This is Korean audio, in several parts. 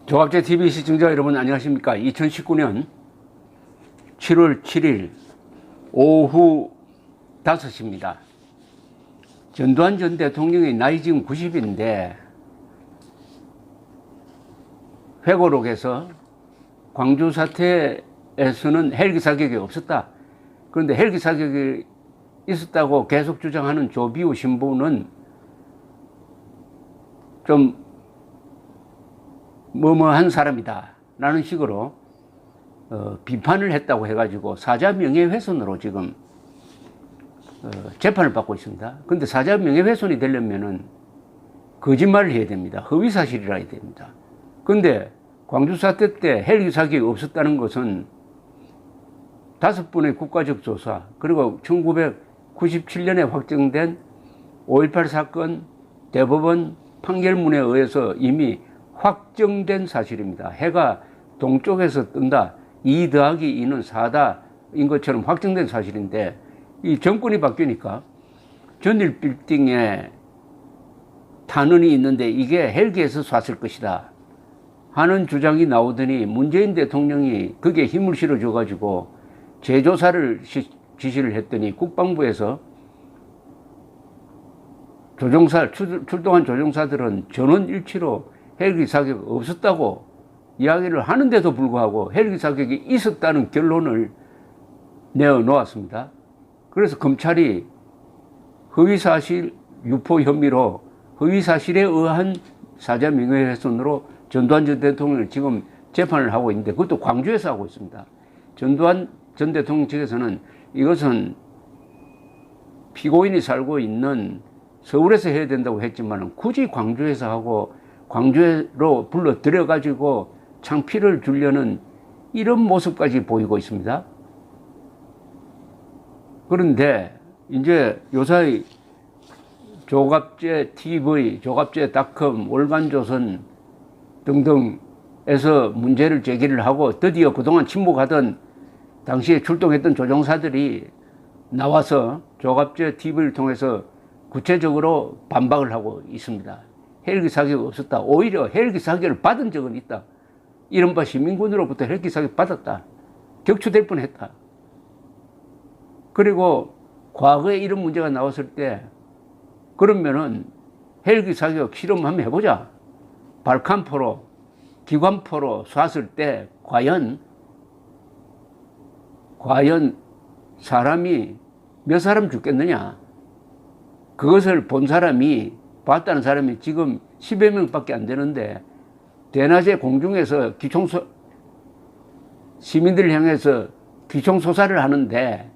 조갑제 TV 시청자 여러분 안녕하십니까. 2019년 7월 7일 오후 5시입니다. 전두환 전 대통령의 나이 지금 90인데 회고록에서 광주 사태에서는 헬기 사격이 없었다. 그런데 헬기 사격이 있었다고 계속 주장하는 조비우 신부는 좀 뭐뭐한 사람이다 라는 식으로 비판을 했다고 해가지고 사자 명예훼손으로 지금 재판을 받고 있습니다. 그런데 사자 명예훼손이 되려면은 거짓말을 해야 됩니다. 허위사실이라 해야 됩니다. 그런데 광주 사태 때 헬기 사격이 없었다는 것은 5번의 국가적 조사, 그리고 1997년에 확정된 5.18 사건 대법원 판결문에 의해서 이미 확정된 사실입니다. 해가 동쪽에서 뜬다, 2 더하기 2는 4다인 것처럼 확정된 사실인데, 이 정권이 바뀌니까 전일 빌딩에 탄원이 있는데 이게 헬기에서 쐈을 것이다 하는 주장이 나오더니 문재인 대통령이 그게 힘을 실어줘 가지고 재조사를 지시를 했더니 국방부에서 출동한 조종사들은 전원일치로 헬기 사격 없었다고 이야기를 하는데도 불구하고 헬기 사격이 있었다는 결론을 내어놓았습니다. 그래서 검찰이 허위사실 유포 혐의로 허위사실에 의한 사자 명예훼손으로 전두환 전 대통령을 지금 재판을 하고 있는데, 그것도 광주에서 하고 있습니다. 전두환 전 대통령 측에서는 이것은 피고인이 살고 있는 서울에서 해야 된다고 했지만 굳이 광주에서 하고 광주로 불러 들여가지고 창피를 주려는 이런 모습까지 보이고 있습니다. 그런데 이제 요사이 조갑제 TV, 조갑제.com, 월간조선 등등에서 문제를 제기를 하고 드디어 그동안 침묵하던 당시에 출동했던 조종사들이 나와서 조갑제 TV를 통해서 구체적으로 반박을 하고 있습니다. 헬기 사격 없었다. 오히려 헬기 사격을 받은 적은 있다. 이른바 시민군으로부터 헬기 사격 받았다. 격추될 뻔했다. 그리고 과거에 이런 문제가 나왔을 때 그러면은 헬기 사격 실험 한번 해보자. 발칸포로, 기관포로 쐈을 때 과연 사람이 몇 사람 죽겠느냐. 그것을 본 사람이, 봤다는 사람이 지금 10여 명밖에 안 되는데, 대낮에 공중에서 시민들을 향해서 기총소사를 하는데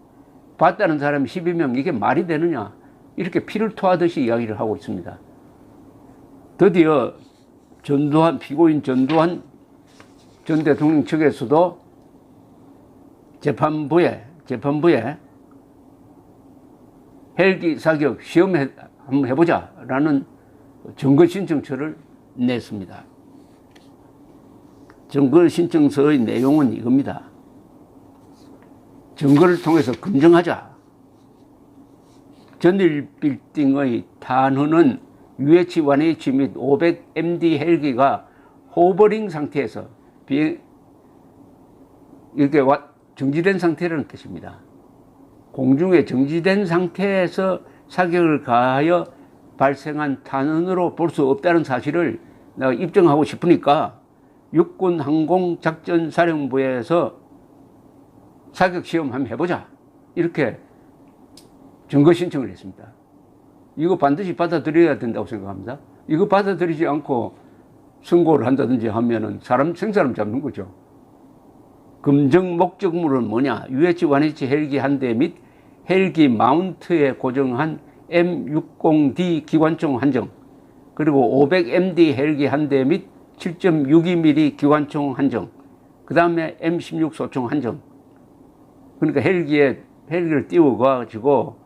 봤다는 사람이 12명, 이게 말이 되느냐. 이렇게 피를 토하듯이 이야기를 하고 있습니다. 드디어 피고인 전두환 전 대통령 측에서도 재판부에 헬기 사격 시험 한번 해보자 라는 증거신청서를 냈습니다. 증거신청서의 내용은 이겁니다. 증거를 통해서 검증하자. 전일 빌딩의 탄원은 UH-1H 및 500MD 헬기가 호버링 상태에서 이렇게 정지된 상태라는 뜻입니다. 공중에 정지된 상태에서 사격을 가하여 발생한 탄원으로 볼 수 없다는 사실을 내가 입증하고 싶으니까 육군 항공작전사령부에서 사격 시험 한번 해보자. 이렇게 증거 신청을 했습니다. 이거 반드시 받아들여야 된다고 생각합니다. 이거 받아들이지 않고 선고를 한다든지 하면은 생사람 잡는 거죠. 검증 목적물은 뭐냐? UH-1H 헬기 한 대 및 헬기 마운트에 고정한 M60D 기관총 한정, 그리고 500MD 헬기 한 대 및 7.62mm 기관총 한정, 그 다음에 M16 소총 한정. 그러니까 헬기를 띄워가지고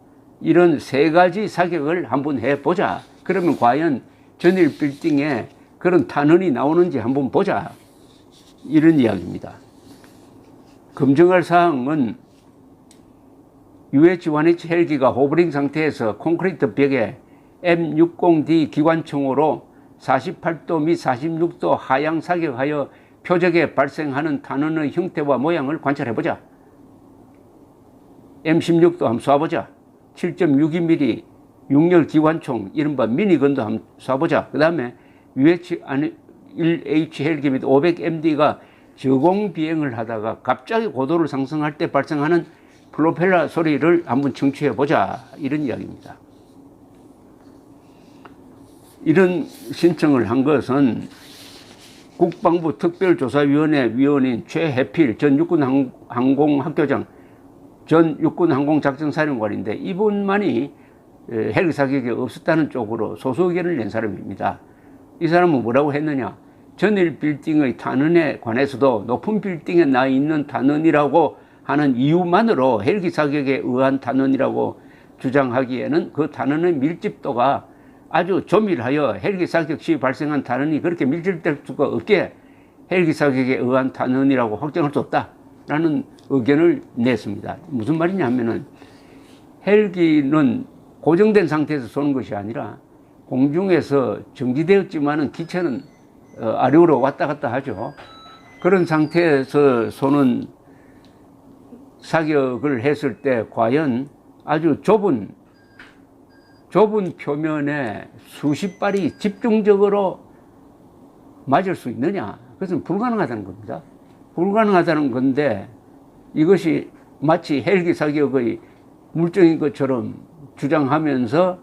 이런 3가지 사격을 한번 해보자. 그러면 과연 전일 빌딩에 그런 탄원이 나오는지 한번 보자. 이런 이야기입니다. 검증할 사항은 UH-1H 헬기가 호버링 상태에서 콘크리트 벽에 M60D 기관총으로 48도 및 46도 하향 사격하여 표적에 발생하는 탄원의 형태와 모양을 관찰해보자. M16도 한번 쏴보자. 7.62mm 육열 기관총 이른바 미니건도 한번 쏴보자. 그 다음에 UH-1H 헬기 및 500MD가 저공 비행을 하다가 갑자기 고도를 상승할 때 발생하는 프로펠러 소리를 한번 청취해보자. 이런 이야기입니다. 이런 신청을 한 것은 국방부 특별조사위원회 위원인 최해필 전 육군항공학교장 전 육군항공작전사령관인데 이분만이 헬기 사격이 없었다는 쪽으로 소수 의견을 낸 사람입니다. 이 사람은 뭐라고 했느냐. 전일 빌딩의 탄원에 관해서도 높은 빌딩에 나 있는 탄원이라고 하는 이유만으로 헬기 사격에 의한 탄원이라고 주장하기에는 그 탄원의 밀집도가 아주 조밀하여 헬기 사격 시 발생한 탄원이 그렇게 밀집될 수가 없게 헬기 사격에 의한 탄원이라고 확정할 수 없다라는 의견을 냈습니다. 무슨 말이냐 하면은 헬기는 고정된 상태에서 쏘는 것이 아니라 공중에서 정지되었지만은 기체는 아래로 왔다 갔다 하죠. 그런 상태에서 쏘는 사격을 했을 때 과연 아주 좁은 표면에 수십 발이 집중적으로 맞을 수 있느냐? 그것은 불가능하다는 겁니다. 불가능하다는 건데 이것이 마치 헬기 사격의 물증인 것처럼 주장하면서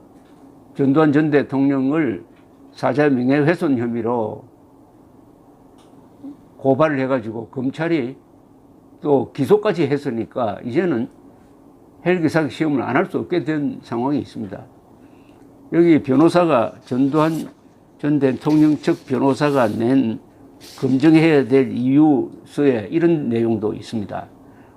전두환 전 대통령을 사자 명예훼손 혐의로 고발을 해가지고 검찰이 또 기소까지 했으니까 이제는 헬기 사격 시험을 안 할 수 없게 된 상황이 있습니다. 여기 변호사가 전두환 전 대통령 측 변호사가 낸 검증해야 될 이유서에 이런 내용도 있습니다.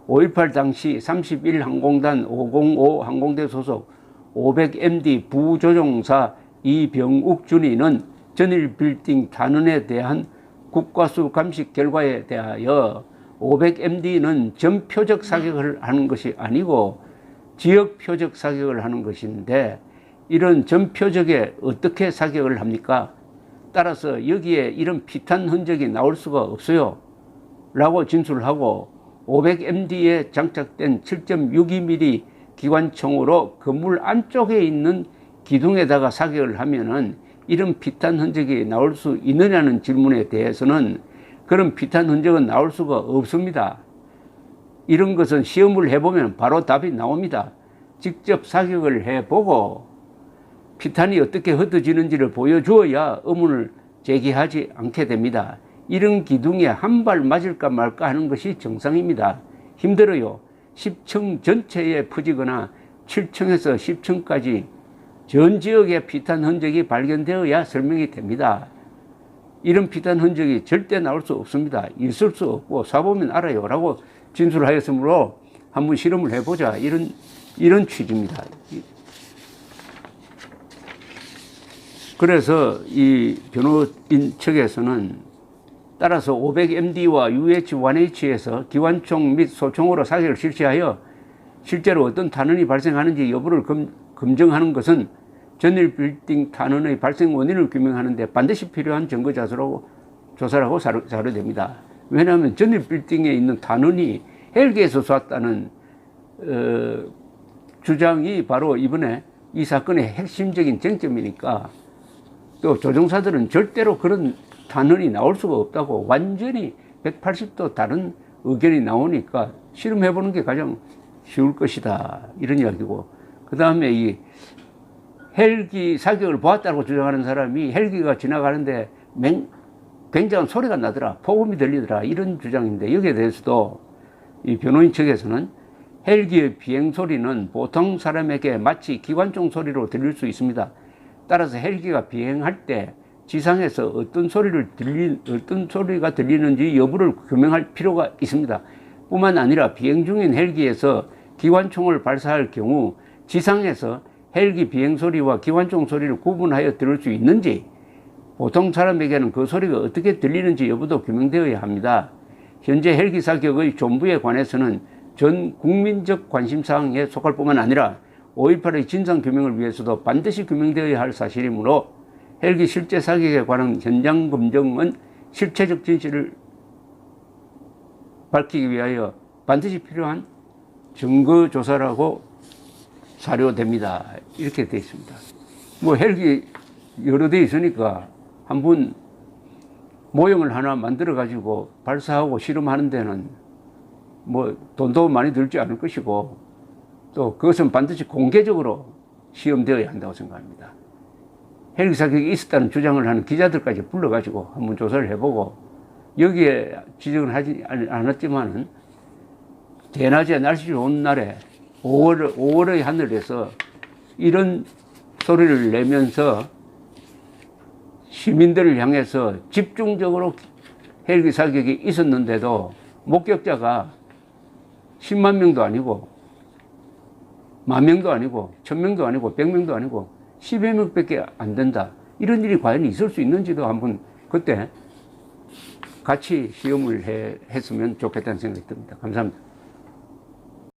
5.18 당시 31항공단 505 항공대 소속 500MD 부조종사 이병욱 준이는 전일 빌딩 탄원에 대한 국과수 감식 결과에 대하여 500MD는 전 표적 사격을 하는 것이 아니고 지역 표적 사격을 하는 것인데 이런 전 표적에 어떻게 사격을 합니까? 따라서 여기에 이런 피탄 흔적이 나올 수가 없어요. 라고 진술을 하고 500MD에 장착된 7.62mm 기관총으로 건물 안쪽에 있는 기둥에다가 사격을 하면은 이런 피탄 흔적이 나올 수 있느냐는 질문에 대해서는 그런 피탄 흔적은 나올 수가 없습니다. 이런 것은 시험을 해보면 바로 답이 나옵니다. 직접 사격을 해보고 피탄이 어떻게 흩어지는지를 보여주어야 의문을 제기하지 않게 됩니다. 이런 기둥에 한 발 맞을까 말까 하는 것이 정상입니다. 힘들어요. 10층 전체에 퍼지거나 7층에서 10층까지 전 지역에 피탄 흔적이 발견되어야 설명이 됩니다. 이런 피탄 흔적이 절대 나올 수 없습니다. 있을 수 없고 쏴보면 알아요 라고 진술하였으므로 한번 실험을 해보자 이런 취지입니다. 그래서 이 변호인 측에서는 따라서 500MD와 UH-1H에서 기관총 및 소총으로 사격을 실시하여 실제로 어떤 탄원이 발생하는지 여부를 검증하는 것은 전일 빌딩 탄원의 발생 원인을 규명하는 데 반드시 필요한 증거 조사라고 자료됩니다. 왜냐하면 전일 빌딩에 있는 탄원이 헬기에서 쐈다는 주장이 바로 이번에 이 사건의 핵심적인 쟁점이니까 또 조종사들은 절대로 그런 탄원이 나올 수가 없다고 완전히 180도 다른 의견이 나오니까 실험해보는 게 가장 쉬울 것이다 이런 이야기고, 그 다음에 이 헬기 사격을 보았다고 주장하는 사람이 헬기가 지나가는데 굉장한 소리가 나더라, 폭음이 들리더라 이런 주장인데, 여기에 대해서도 이 변호인 측에서는 헬기의 비행 소리는 보통 사람에게 마치 기관총 소리로 들릴 수 있습니다. 따라서 헬기가 비행할 때 지상에서 어떤 소리가 들리는지 여부를 규명할 필요가 있습니다. 뿐만 아니라 비행 중인 헬기에서 기관총을 발사할 경우 지상에서 헬기 비행 소리와 기관총 소리를 구분하여 들을 수 있는지, 보통 사람에게는 그 소리가 어떻게 들리는지 여부도 규명되어야 합니다. 현재 헬기 사격의 존부에 관해서는 전 국민적 관심사항에 속할 뿐만 아니라 5.18의 진상규명을 위해서도 반드시 규명되어야 할 사실이므로 헬기 실제 사격에 관한 현장 검증은 실체적 진실을 밝히기 위하여 반드시 필요한 증거 조사라고 사료됩니다. 이렇게 되어 있습니다. 뭐 헬기 여러 대 있으니까 한번 모형을 하나 만들어 가지고 발사하고 실험하는 데는 뭐 돈도 많이 들지 않을 것이고 또 그것은 반드시 공개적으로 시험되어야 한다고 생각합니다. 헬기 사격이 있었다는 주장을 하는 기자들까지 불러가지고 한번 조사를 해보고 여기에 지적은 하지 않았지만은 대낮에 날씨 좋은 날에 5월의 하늘에서 이런 소리를 내면서 시민들을 향해서 집중적으로 헬기 사격이 있었는데도 목격자가 10만 명도 아니고 10,000명도 아니고 1,000명도 아니고 100명도 아니고 10여 명밖에 안 된다. 이런 일이 과연 있을 수 있는지도 한번 그때 같이 시험을 했으면 좋겠다는 생각이 듭니다. 감사합니다.